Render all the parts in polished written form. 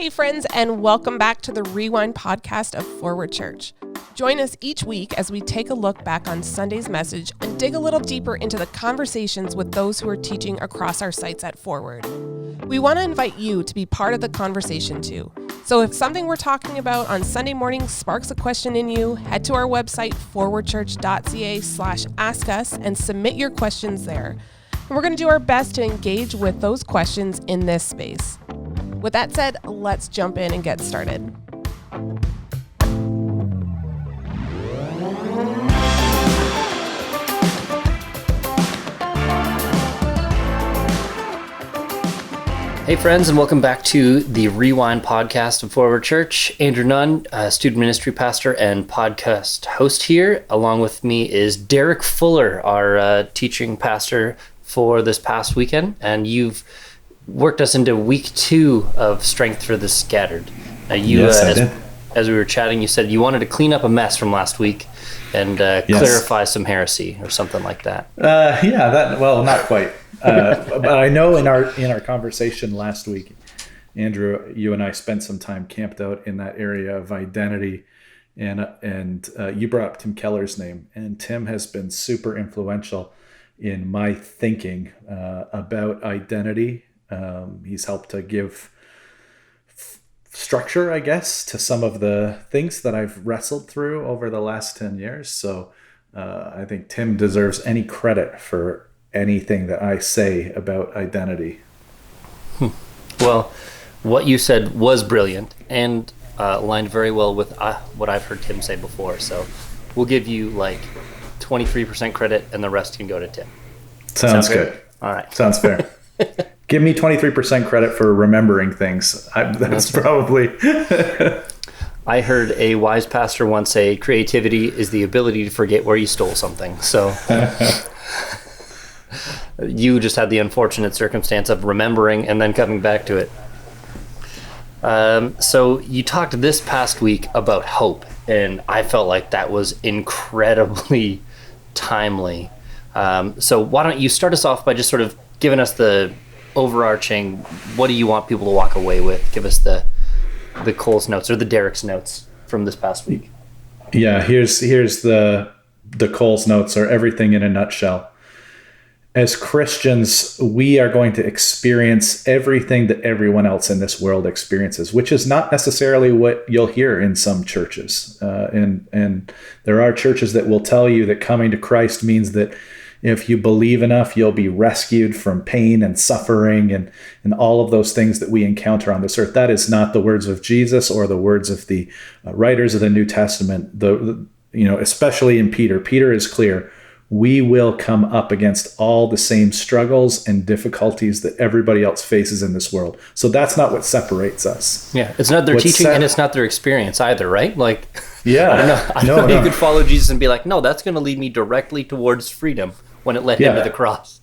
Hey friends, and welcome back to the Rewind podcast of Forward Church. Join us each week as we take a look back on Sunday's message and dig a little deeper into the conversations with those who are teaching across our sites at Forward. We want to invite you to be part of the conversation too. So if something we're talking about on Sunday morning sparks a question in you, head to our website, forwardchurch.ca/ask us, and submit your questions there. And we're going to do our best to engage with those questions in this space. With that said, let's jump in and get started. Hey friends, and welcome back to the Rewind podcast of Forward Church. Andrew Nunn, student ministry pastor and podcast host here. Along with me is Derek Fuller, our teaching pastor for this past weekend. And you've worked us into week 2 of Strength for the Scattered. Yes, I did. As we were chatting, you said you wanted to clean up a mess from last week and clarify some heresy or something like that. Not quite. But I know in our conversation last week, Andrew, you and I spent some time camped out in that area of identity, and you brought up Tim Keller's name, and Tim has been super influential in my thinking about identity. He's helped to give structure, I guess, to some of the things that I've wrestled through over the last 10 years. So I think Tim deserves any credit for anything that I say about identity. Well, what you said was brilliant and aligned very well with what I've heard Tim say before. So we'll give you like 23% credit and the rest can go to Tim. Sounds good. All right. Sounds fair. Give me 23% credit for remembering things. That's probably... I heard a wise pastor once say, creativity is the ability to forget where you stole something. So you just had the unfortunate circumstance of remembering and then coming back to it. So you talked this past week about hope, and I felt like that was incredibly timely. So why don't you start us off by just sort of giving us the overarching, what do you want people to walk away with? Give us the Cole's notes or the Derek's notes from this past week. Yeah, here's the Cole's notes, or everything in a nutshell. As Christians, we are going to experience everything that everyone else in this world experiences, which is not necessarily what you'll hear in some churches. And there are churches that will tell you that coming to Christ means that if you believe enough, you'll be rescued from pain and suffering and all of those things that we encounter on this earth. That is not the words of Jesus or the words of the writers of the New Testament. Especially in Peter. Peter is clear. We will come up against all the same struggles and difficulties that everybody else faces in this world. So that's not what separates us. Yeah, it's not their teaching and it's not their experience either, right? Like, yeah, I don't know. You could follow Jesus and be like, no, that's going to lead me directly towards freedom when it led him to the cross.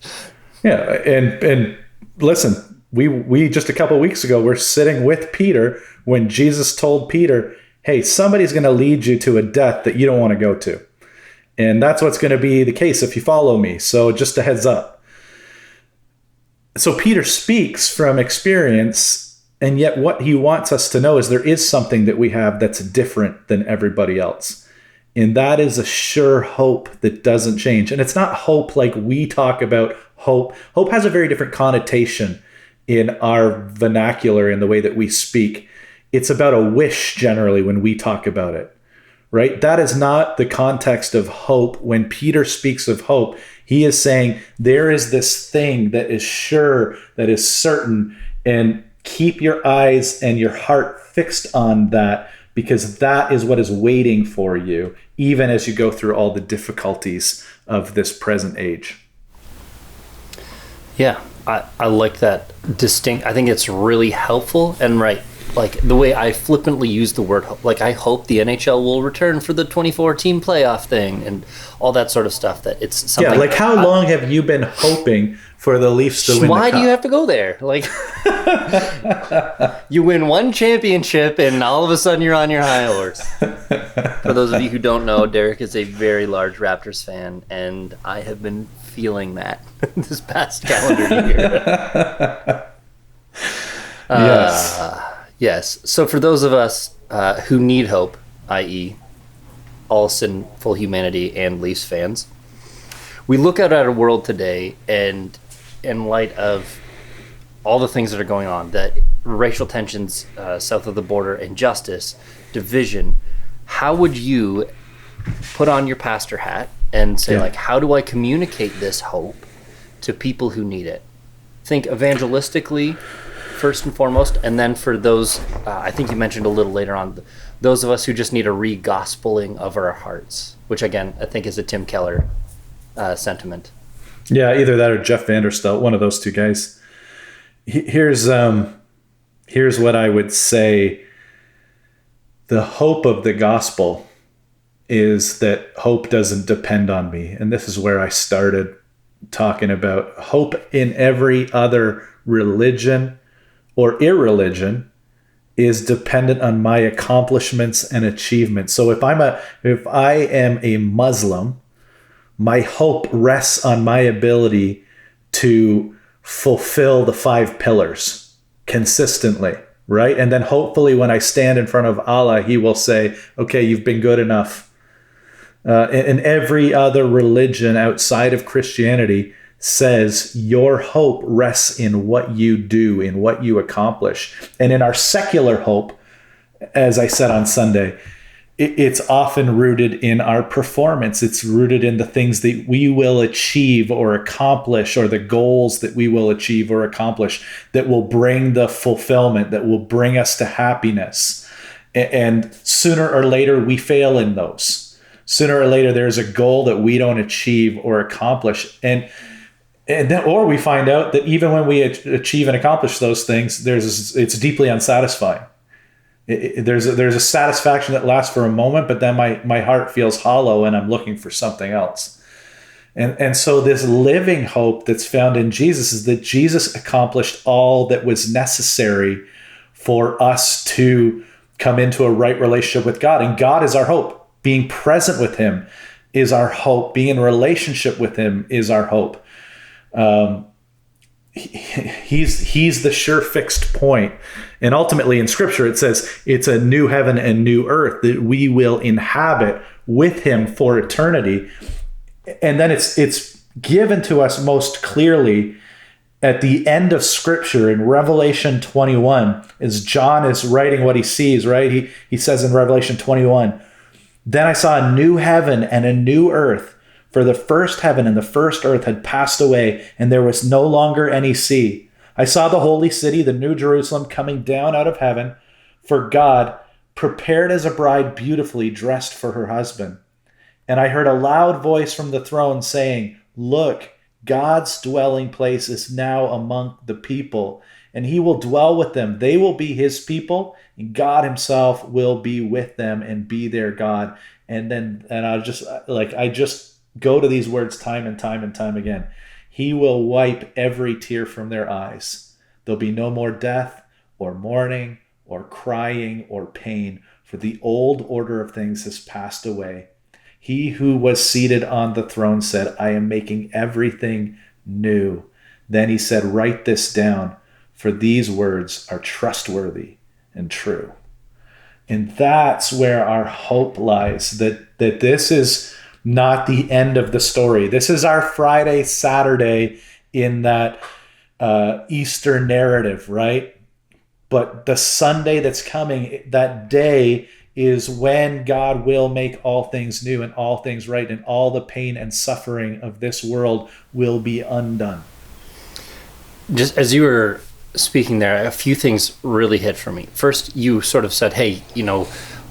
Yeah, and listen, we just a couple of weeks ago, we're sitting with Peter when Jesus told Peter, hey, somebody's going to lead you to a death that you don't want to go to. And that's what's going to be the case if you follow me. So just a heads up. So Peter speaks from experience, and yet what he wants us to know is there is something that we have that's different than everybody else. And that is a sure hope that doesn't change. And it's not hope like we talk about hope. Hope has a very different connotation in our vernacular, in the way that we speak. It's about a wish generally when we talk about it. Right? That is not the context of hope. When Peter speaks of hope, he is saying there is this thing that is sure, that is certain, and keep your eyes and your heart fixed on that, because that is what is waiting for you, even as you go through all the difficulties of this present age. Yeah, I like that distinct. I think it's really helpful and right. Like the way I flippantly use the word, like I hope the NHL will return for the 24-team playoff thing and all that sort of stuff. That it's something. Yeah, like how long have you been hoping for the Leafs to win the cup? Why do you have to go there? Like you win one championship and all of a sudden you're on your high horse. For those of you who don't know, Derek is a very large Raptors fan, and I have been feeling that this past calendar year. Yes. Yes. So for those of us who need hope, i.e., all sinful humanity and Leafs fans, we look out at our world today, and in light of all the things that are going on, that racial tensions south of the border, injustice, division, how would you put on your pastor hat and say, like, how do I communicate this hope to people who need it? Think evangelistically, first and foremost, and then for those, I think you mentioned a little later on, those of us who just need a re-gospeling of our hearts, which again, I think is a Tim Keller sentiment. Yeah, either that or Jeff Vanderstelt, one of those two guys. Here's what I would say. The hope of the gospel is that hope doesn't depend on me. And this is where I started talking about hope in every other religion or irreligion is dependent on my accomplishments and achievements. So if I am a Muslim, my hope rests on my ability to fulfill the 5 pillars consistently, right? And then hopefully when I stand in front of Allah, he will say, okay, you've been good enough. And every other religion outside of Christianity says your hope rests in what you do, in what you accomplish. And in our secular hope, as I said on Sunday, it's often rooted in our performance. It's rooted in the things that we will achieve or accomplish, or the goals that we will achieve or accomplish that will bring the fulfillment, that will bring us to happiness. And sooner or later, we fail in those. Sooner or later, there's a goal that we don't achieve or accomplish. And then, or we find out that even when we achieve and accomplish those things, it's deeply unsatisfying. There's a satisfaction that lasts for a moment, but then my heart feels hollow and I'm looking for something else. And so this living hope that's found in Jesus is that Jesus accomplished all that was necessary for us to come into a right relationship with God. And God is our hope. Being present with him is our hope. Being in relationship with him is our hope. He's the sure fixed point. And ultimately in scripture, it says it's a new heaven and new earth that we will inhabit with him for eternity. And then it's given to us most clearly at the end of scripture in Revelation 21, as John is writing what he sees, right? He says in Revelation 21, then I saw a new heaven and a new earth, for the first heaven and the first earth had passed away, and there was no longer any sea. I saw the holy city, the new Jerusalem, coming down out of heaven for God, prepared as a bride beautifully dressed for her husband. And I heard a loud voice from the throne saying, look, God's dwelling place is now among the people, and he will dwell with them. They will be his people, and God himself will be with them and be their God. And I just go to these words time and time and time again. He will wipe every tear from their eyes. There'll be no more death or mourning or crying or pain, for the old order of things has passed away. He who was seated on the throne said, I am making everything new. Then he said, write this down, for these words are trustworthy and true. And that's where our hope lies, that this is not the end of the story. This is our Friday, Saturday in that Easter narrative, right? But the Sunday that's coming, that day is when God will make all things new and all things right, and all the pain and suffering of this world will be undone. Just as you were speaking there, a few things really hit for me. First, you sort of said, hey,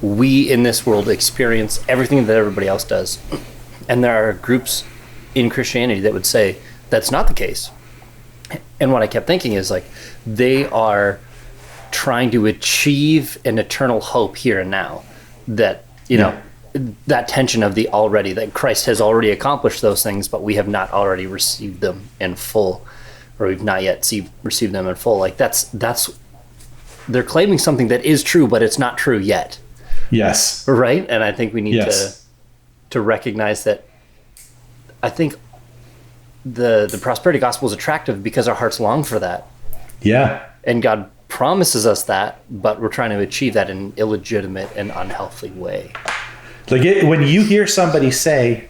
we in this world experience everything that everybody else does. And there are groups in Christianity that would say that's not the case. And what I kept thinking is they are trying to achieve an eternal hope here and now, that, that tension of the already, that Christ has already accomplished those things, but we have not already received them in full, or we've not yet received them in full. That's they're claiming something that is true, but it's not true yet. Yes. Right? And I think we need to recognize that. I think the prosperity gospel is attractive because our hearts long for that. Yeah. And God promises us that, but we're trying to achieve that in an illegitimate and unhealthy way. Like when you hear somebody say,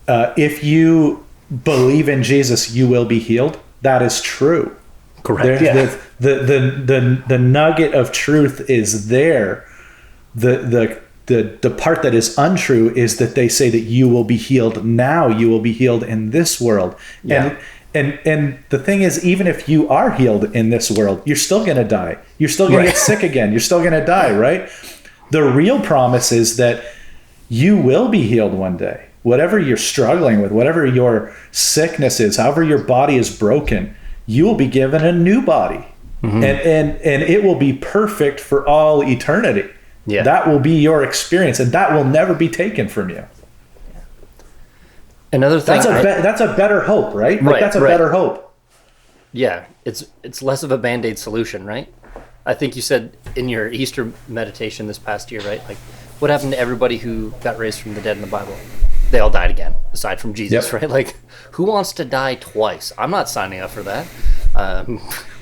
if you believe in Jesus, you will be healed, that is true. Correct. The nugget of truth is there. The part that is untrue is that they say that you will be healed now, you will be healed in this world. Yeah. And the thing is, even if you are healed in this world, you're still going to die. You're still going to get sick again. You're still going to die, right? The real promise is that you will be healed one day. Whatever you're struggling with, whatever your sickness is, however your body is broken, you will be given a new body. Mm-hmm. And it will be perfect for all eternity. Yeah. That will be your experience, and that will never be taken from you. Another thing, that's a better hope, right? Like that's a better hope. Yeah, it's less of a Band-Aid solution, right? I think you said in your Easter meditation this past year, right? Like, what happened to everybody who got raised from the dead in the Bible? They all died again, aside from Jesus, right? Like, who wants to die twice? I'm not signing up for that.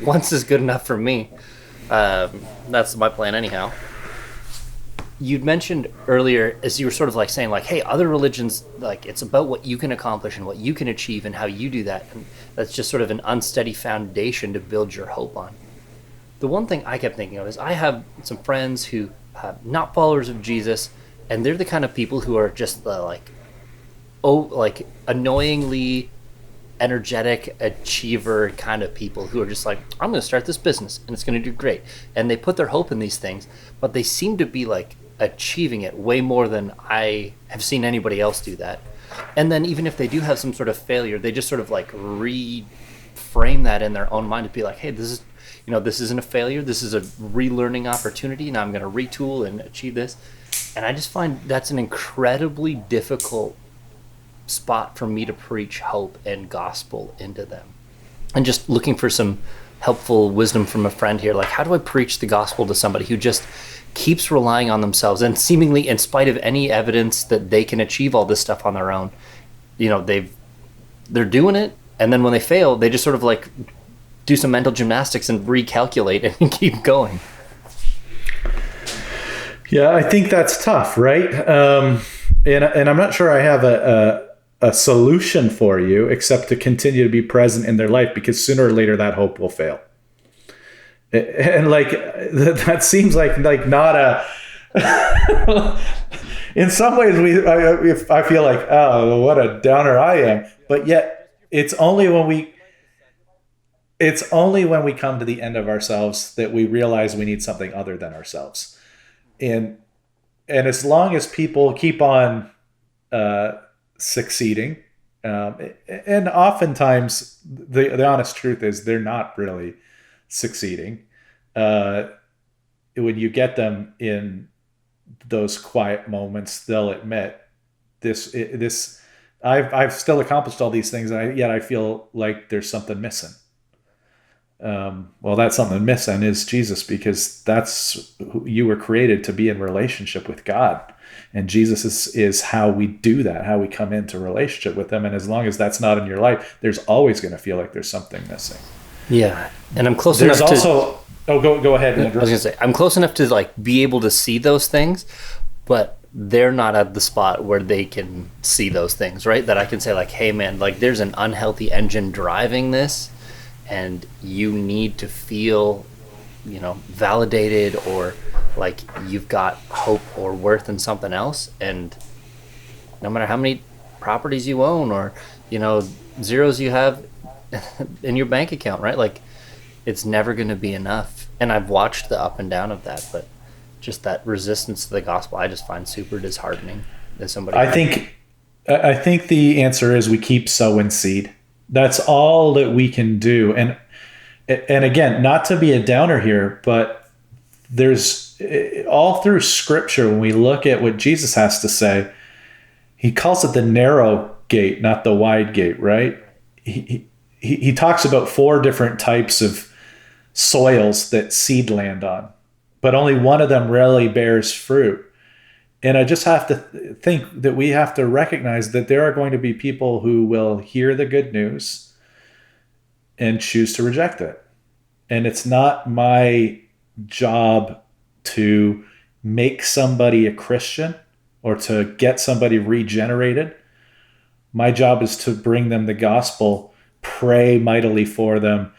Once is good enough for me. That's my plan anyhow. You'd mentioned earlier, as you were sort of like saying, like, hey, other religions, like, it's about what you can accomplish and what you can achieve and how you do that. And that's just sort of an unsteady foundation to build your hope on. The one thing I kept thinking of is I have some friends who are not followers of Jesus, and they're the kind of people who are just the, like annoyingly energetic achiever kind of people who are just like, I'm going to start this business and it's going to do great. And they put their hope in these things, but they seem to be like achieving it way more than I have seen anybody else do that. And then even if they do have some sort of failure, they just sort of like reframe that in their own mind to be like, hey, this isn't a failure. This is a relearning opportunity. Now I'm going to retool and achieve this. And I just find that's an incredibly difficult spot for me to preach hope and gospel into them. And just looking for some helpful wisdom from a friend here, like, how do I preach the gospel to somebody who just keeps relying on themselves and seemingly, in spite of any evidence that they can achieve all this stuff on their own, they're doing it, and then when they fail, they just sort of like do some mental gymnastics and recalculate and keep going. Yeah, I think that's tough, right? And I'm not sure I have a solution for you except to continue to be present in their life, because sooner or later that hope will fail. And like that seems like not a in some ways I feel like, oh, what a downer I am, but yet it's only when we come to the end of ourselves that we realize we need something other than ourselves. And as long as people keep on succeeding, and oftentimes the honest truth is they're not really succeeding. When you get them in those quiet moments, they'll admit this I've still accomplished all these things, and yet I feel like there's something missing. Well, that something missing is Jesus, because that's who you were created to be in relationship with God. And Jesus is how we do that, how we come into relationship with him. And as long as that's not in your life, there's always going to feel like there's something missing. Yeah. And I'm close enough to... go ahead, Andrew. I was going to say, I'm close enough to like be able to see those things, but they're not at the spot where they can see those things, right? That I can say like, hey man, like there's an unhealthy engine driving this, and you need to feel, validated, or like you've got hope or worth in something else. And no matter how many properties you own or, zeros you have in your bank account, right? Like it's never going to be enough. And I've watched the up and down of that, but just that resistance to the gospel, I just find super disheartening as somebody. I think the answer is we keep sowing seed. That's all that we can do. And again, not to be a downer here, but there's all through scripture, when we look at what Jesus has to say, he calls it the narrow gate, not the wide gate, right? He talks about 4 different types of soils that seed land on, but only one of them really bears fruit. And I just have to think that we have to recognize that there are going to be people who will hear the good news and choose to reject it. And it's not my job to make somebody a Christian or to get somebody regenerated. My job is to bring them the gospel, pray mightily for them,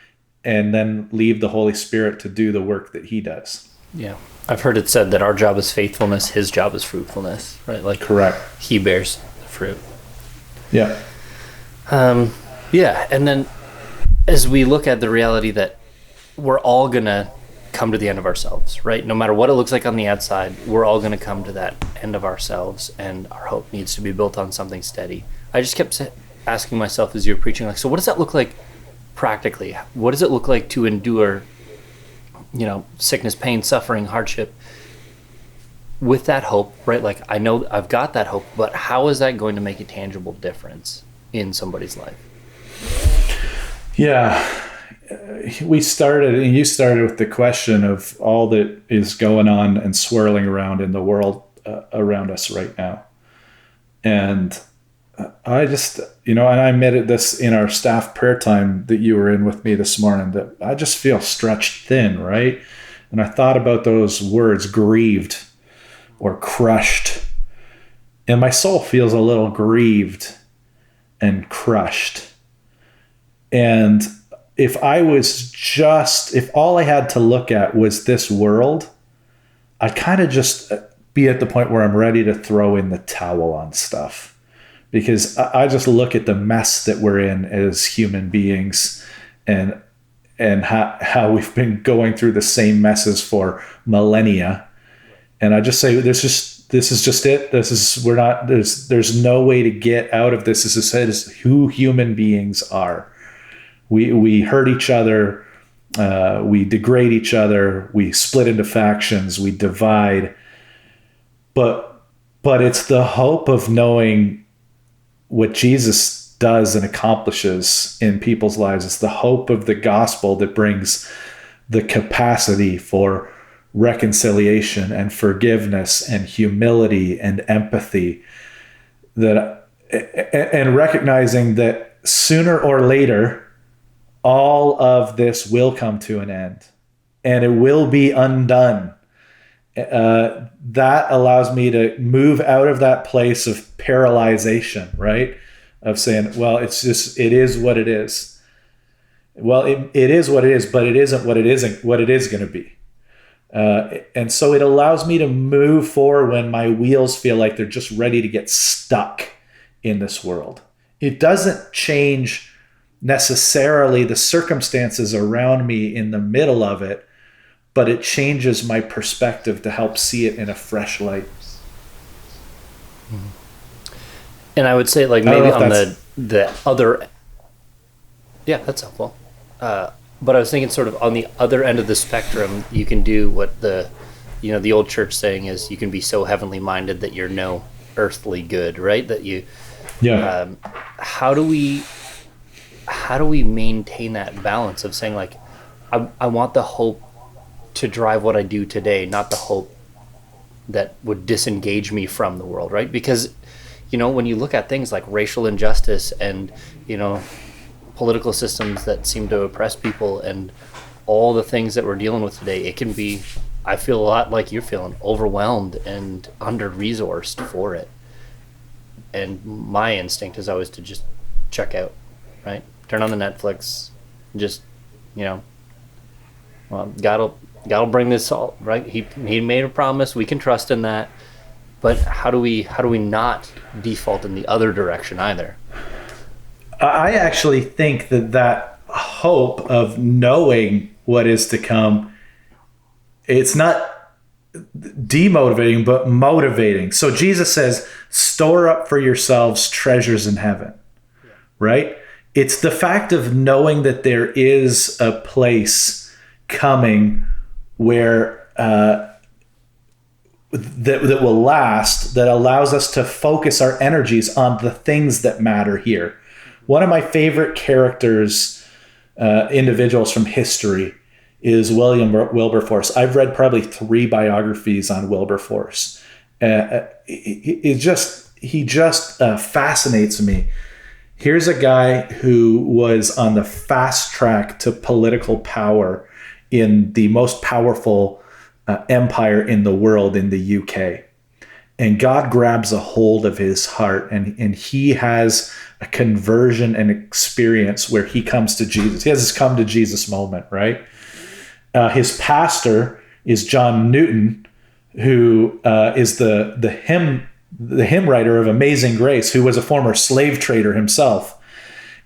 and then leave the Holy Spirit to do the work that he does. Yeah. I've heard it said that our job is faithfulness, his job is fruitfulness, right? Like, correct. He bears the fruit. Yeah. Yeah. And then as we look at the reality that we're all going to come to the end of ourselves, right? No matter what it looks like on the outside, we're all going to come to that end of ourselves, and our hope needs to be built on something steady. I just kept asking myself as you were preaching, like, so what does that look like practically? What does it look like to endure, sickness, pain, suffering, hardship with that hope, right? Like, I know I've got that hope, but how is that going to make a tangible difference in somebody's life? Yeah. You started with the question of all that is going on and swirling around in the world around us right now. And I just, and I admitted this in our staff prayer time that you were in with me this morning, that I just feel stretched thin, right? And I thought about those words, grieved or crushed. And my soul feels a little grieved and crushed. And if all I had to look at was this world, I'd kind of just be at the point where I'm ready to throw in the towel on stuff. Because I just look at the mess that we're in as human beings, and how we've been going through the same messes for millennia. And I just say, this is just it. There's no way to get out of this. This is who human beings are. We hurt each other, we degrade each other, we split into factions, we divide. But it's the hope of knowing what Jesus does and accomplishes in people's lives. It's the hope of the gospel that brings the capacity for reconciliation and forgiveness and humility and empathy, and recognizing that sooner or later, all of this will come to an end and it will be undone. That allows me to move out of that place of paralyzation, right? Of saying, well, it is what it is. Well, it is what it is, but it isn't what it is going to be. And so it allows me to move forward when my wheels feel like they're just ready to get stuck in this world. It doesn't change necessarily the circumstances around me in the middle of it, but it changes my perspective to help see it in a fresh light. And I would say, like, maybe on the other, yeah, that's helpful. But I was thinking sort of on the other end of the spectrum, you can do what the old church saying is, you can be so heavenly minded that you're no earthly good, right? That you, how do we maintain that balance of saying, like, I want the hope to drive what I do today, not the hope that would disengage me from the world, right? Because, when you look at things like racial injustice and, political systems that seem to oppress people and all the things that we're dealing with today, it can be, I feel a lot like you're feeling, overwhelmed and under-resourced for it. And my instinct is always to just check out, right? Turn on the Netflix, just, well, God will bring this all, right? He made a promise, we can trust in that. But how do we not default in the other direction either? I actually think that hope of knowing what is to come, it's not demotivating, but motivating. So Jesus says, store up for yourselves treasures in heaven, right? It's the fact of knowing that there is a place coming where that will last, that allows us to focus our energies on the things that matter here. One of my favorite characters, individuals from history, is William Wilberforce. I've read probably 3 biographies on Wilberforce. He just fascinates me. Here's a guy who was on the fast track to political power in the most powerful empire in the world in the UK. And God grabs a hold of his heart, and he has a conversion and experience where he comes to Jesus. He has this come to Jesus moment, right? His pastor is John Newton, who is the hymn writer of Amazing Grace, who was a former slave trader himself.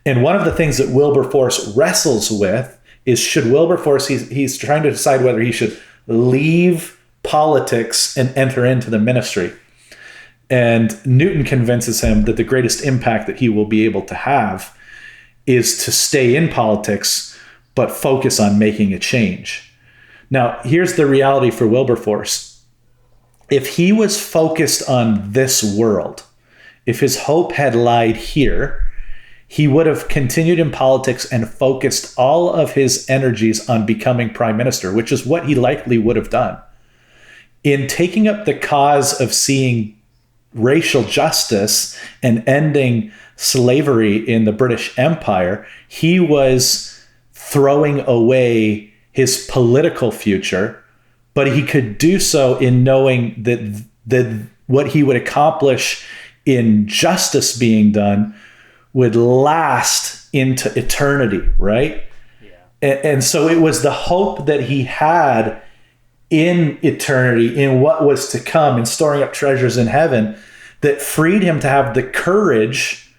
And one of the things that Wilberforce wrestles with is, should Wilberforce, he's trying to decide whether he should leave politics and enter into the ministry. And Newton convinces him that the greatest impact that he will be able to have is to stay in politics, but focus on making a change. Now, here's the reality for Wilberforce. If he was focused on this world, if his hope had lied here, he would have continued in politics and focused all of his energies on becoming prime minister, which is what he likely would have done. In taking up the cause of seeing racial justice and ending slavery in the British Empire, he was throwing away his political future, but he could do so in knowing that what he would accomplish in justice being done would last into eternity, right? Yeah. And so it was the hope that he had in eternity, in what was to come, in storing up treasures in heaven, that freed him to have the courage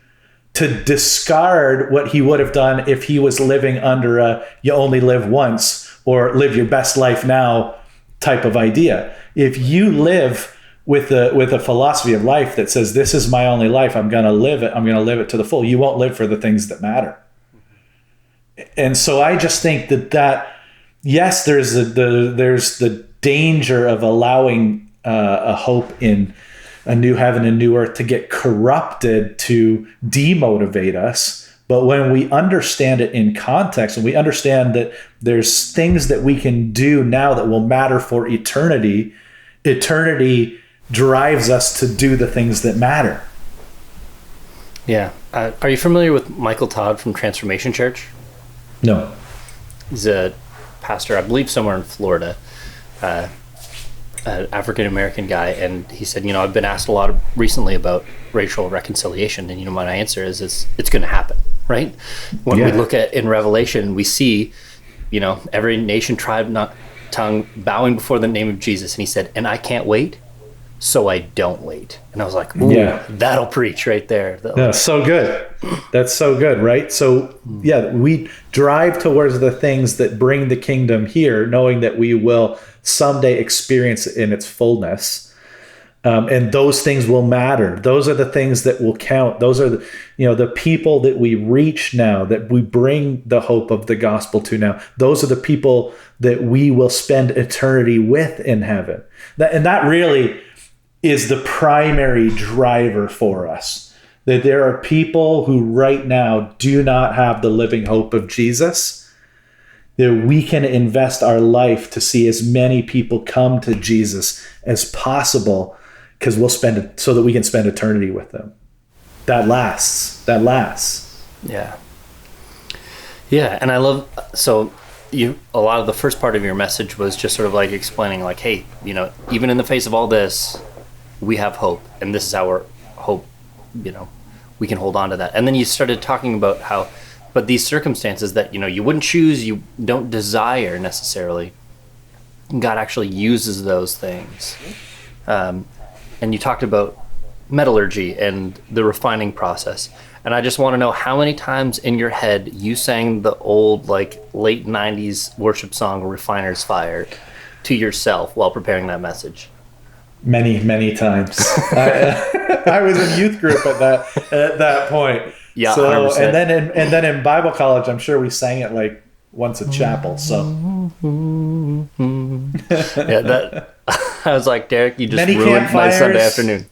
to discard what he would have done if he was living under a you only live once or live your best life now type of idea. If you live with a philosophy of life that says, this is my only life, I'm going to live it to the full, you won't live for the things that matter. And so I just think that yes, there's the danger of allowing a hope in a new heaven and new earth to get corrupted, to demotivate us. But when we understand it in context, and we understand that there's things that we can do now that will matter for eternity, eternity drives us to do the things that matter. Yeah. Are you familiar with Michael Todd from Transformation Church? No. He's a pastor, I believe, somewhere in Florida, an African-American guy. And he said, I've been asked a lot recently about racial reconciliation. And, my answer is it's going to happen, right? When we look at in Revelation, we see, every nation, tribe, tongue bowing before the name of Jesus. And he said, and I can't wait, so I don't wait. And I was like, ooh, that'll preach right there. Yeah, so good. That's so good, right? So, we drive towards the things that bring the kingdom here, knowing that we will someday experience it in its fullness. And those things will matter. Those are the things that will count. Those are the people that we reach now, that we bring the hope of the gospel to now. Those are the people that we will spend eternity with in heaven. That really is the primary driver for us. That there are people who right now do not have the living hope of Jesus, that we can invest our life to see as many people come to Jesus as possible, because we'll spend it so that we can spend eternity with them. That lasts. Yeah. And I love, a lot of the first part of your message was just sort of like explaining like, hey, even in the face of all this, we have hope, and this is our hope, we can hold on to that. And then you started talking about how, but these circumstances that, you wouldn't choose, you don't desire necessarily, God actually uses those things. And you talked about metallurgy and the refining process. And I just want to know how many times in your head you sang the old, like, late 90s worship song, Refiner's Fire, to yourself while preparing that message. Many, many times. I was in youth group at that point. Yeah, so 100%. and then in Bible college, I'm sure we sang it like once a chapel. So I was like, Derek, you just ruined my Sunday afternoon.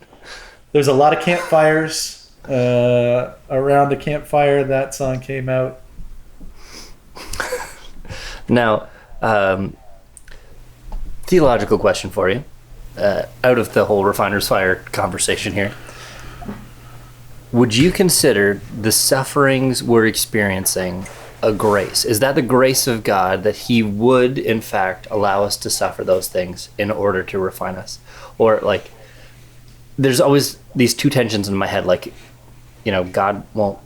There's a lot of campfires around a campfire. That song came out. Now, theological question for you. Out of the whole Refiner's Fire conversation here, would you consider the sufferings we're experiencing a grace? Is that the grace of God that he would, in fact, allow us to suffer those things in order to refine us? Or, like, there's always these two tensions in my head, like, God won't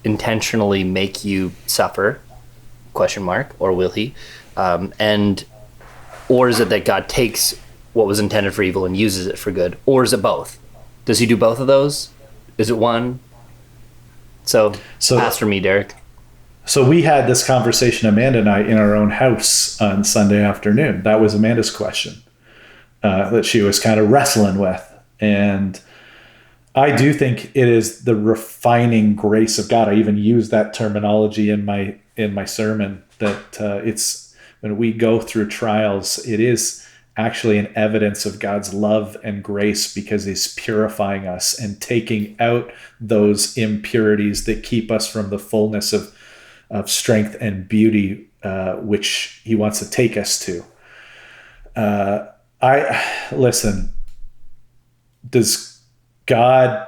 intentionally make you suffer, ? Or will he? Or is it that God takes what was intended for evil and uses it for good? Or is it both? Does he do both of those? Is it one? So pastor me, Derek. So we had this conversation, Amanda and I, in our own house on Sunday afternoon. That was Amanda's question that she was kind of wrestling with. And I do think it is the refining grace of God. I even use that terminology in my sermon, that it's when we go through trials, it is actually an evidence of God's love and grace, because he's purifying us and taking out those impurities that keep us from the fullness of strength and beauty, which he wants to take us to. Listen, does God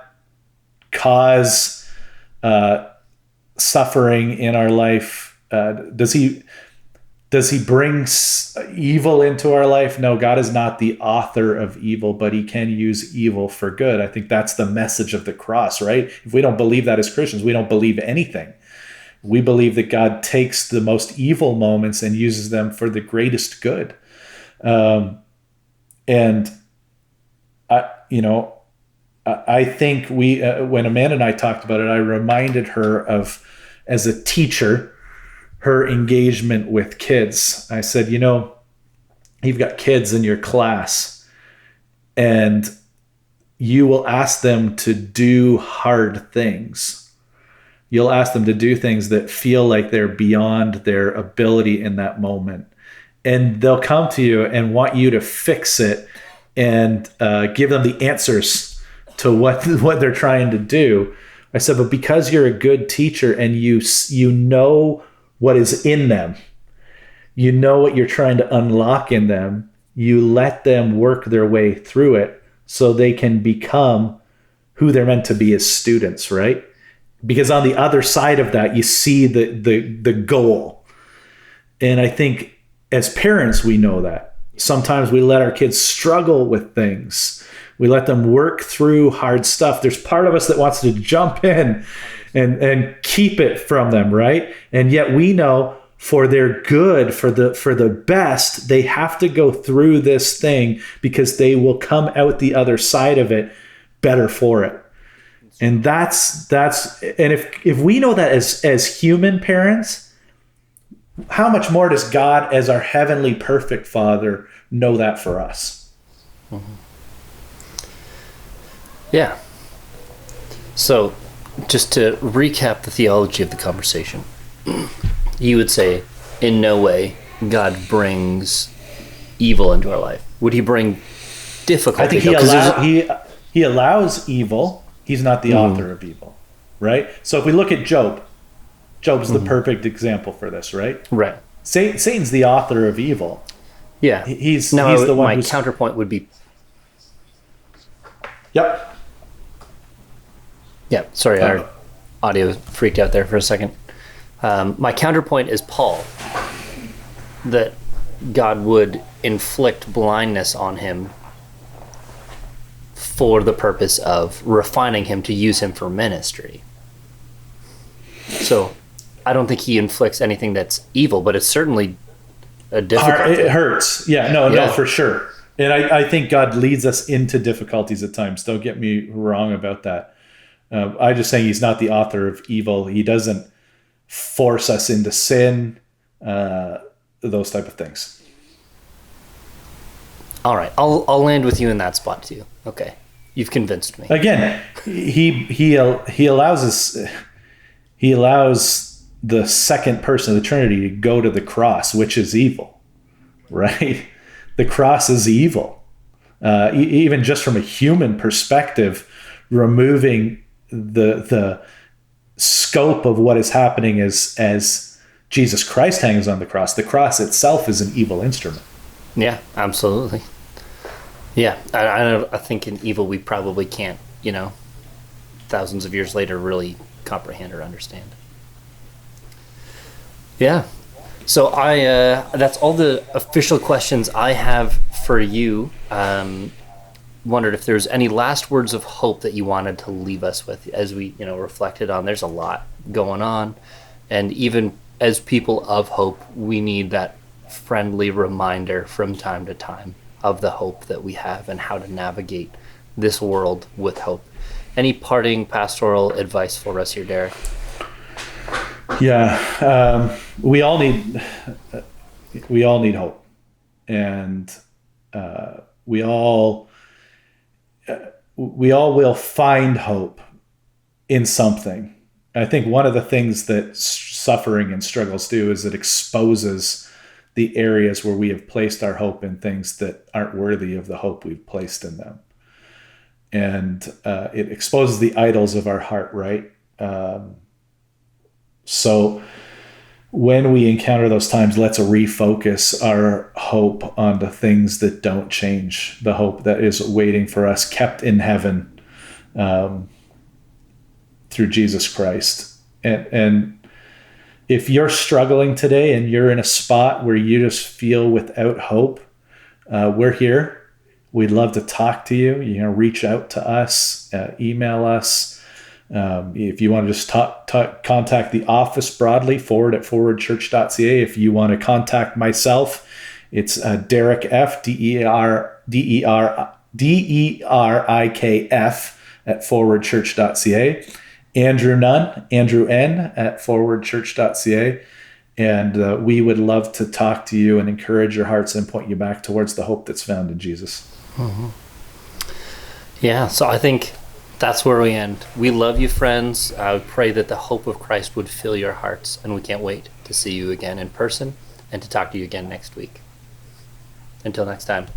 cause suffering in our life? Does he bring evil into our life? No, God is not the author of evil, but he can use evil for good. I think that's the message of the cross, right? If we don't believe that as Christians, we don't believe anything. We believe that God takes the most evil moments and uses them for the greatest good. And I think when Amanda and I talked about it, I reminded her of, as a teacher, her engagement with kids. I said, you've got kids in your class and you will ask them to do hard things. You'll ask them to do things that feel like they're beyond their ability in that moment. And they'll come to you and want you to fix it and give them the answers to what they're trying to do. I said, but because you're a good teacher and you know what is in them, you know what you're trying to unlock in them, you let them work their way through it so they can become who they're meant to be as students, right? Because on the other side of that, you see the goal. And I think as parents, we know that. Sometimes we let our kids struggle with things. We let them work through hard stuff. There's part of us that wants to jump in and keep it from them, right? And yet we know for their good, for the best, they have to go through this thing because they will come out the other side of it better for it. And that's and if we know that as human parents, how much more does God, as our heavenly perfect Father, know that for us? Mm-hmm. Yeah. So, just to recap the theology of the conversation, you would say, in no way God brings evil into our life. Would he bring difficulty? I think he allows evil. He's not the author of evil, right? So if we look at Job's the perfect example for this, right? Right. Satan's the author of evil. Yeah. He's the one. My counterpoint would be. Yep. Yeah. Sorry, our audio freaked out there for a second. My counterpoint is Paul, that God would inflict blindness on him for the purpose of refining him to use him for ministry. So I don't think he inflicts anything that's evil, but it's certainly a difficulty. It hurts. No, for sure. And I think God leads us into difficulties at times. Don't get me wrong about that. I'm just saying he's not the author of evil. He doesn't force us into sin, those type of things. All right. I'll land with you in that spot too. Okay. You've convinced me. Again, he allows us. He allows the second person of the Trinity to go to the cross, which is evil, right? The cross is evil. Even just from a human perspective, removing the scope of what is happening as Jesus Christ hangs on the cross. The cross itself is an evil instrument. Yeah, absolutely. Yeah, I think in evil we probably can't, thousands of years later, really comprehend or understand. Yeah. So that's all the official questions I have for you. Wondered if there's any last words of hope that you wanted to leave us with as we, reflected on. There's a lot going on, and even as people of hope, we need that friendly reminder from time to time of the hope that we have and how to navigate this world with hope. Any parting pastoral advice for us here, Derek? Yeah, we all need hope, and we all will find hope in something. I think one of the things that suffering and struggles do is it exposes the areas where we have placed our hope in things that aren't worthy of the hope we've placed in them. And it exposes the idols of our heart, right? So when we encounter those times, let's refocus our hope on the things that don't change, the hope that is waiting for us, kept in heaven through Jesus Christ. And if you're struggling today and you're in a spot where you just feel without hope, we're here. We'd love to talk to you. You can reach out to us, email us. If you want to just contact the office broadly, forward@forwardchurch.ca. If you want to contact myself, it's Derek F, DERIKF @forwardchurch.ca. Andrew Nunn, Andrew N @forwardchurch.ca. And we would love to talk to you and encourage your hearts and point you back towards the hope that's found in Jesus. Mm-hmm. Yeah, so I think that's where we end. We love you, friends. I would pray that the hope of Christ would fill your hearts, and we can't wait to see you again in person and to talk to you again next week. Until next time.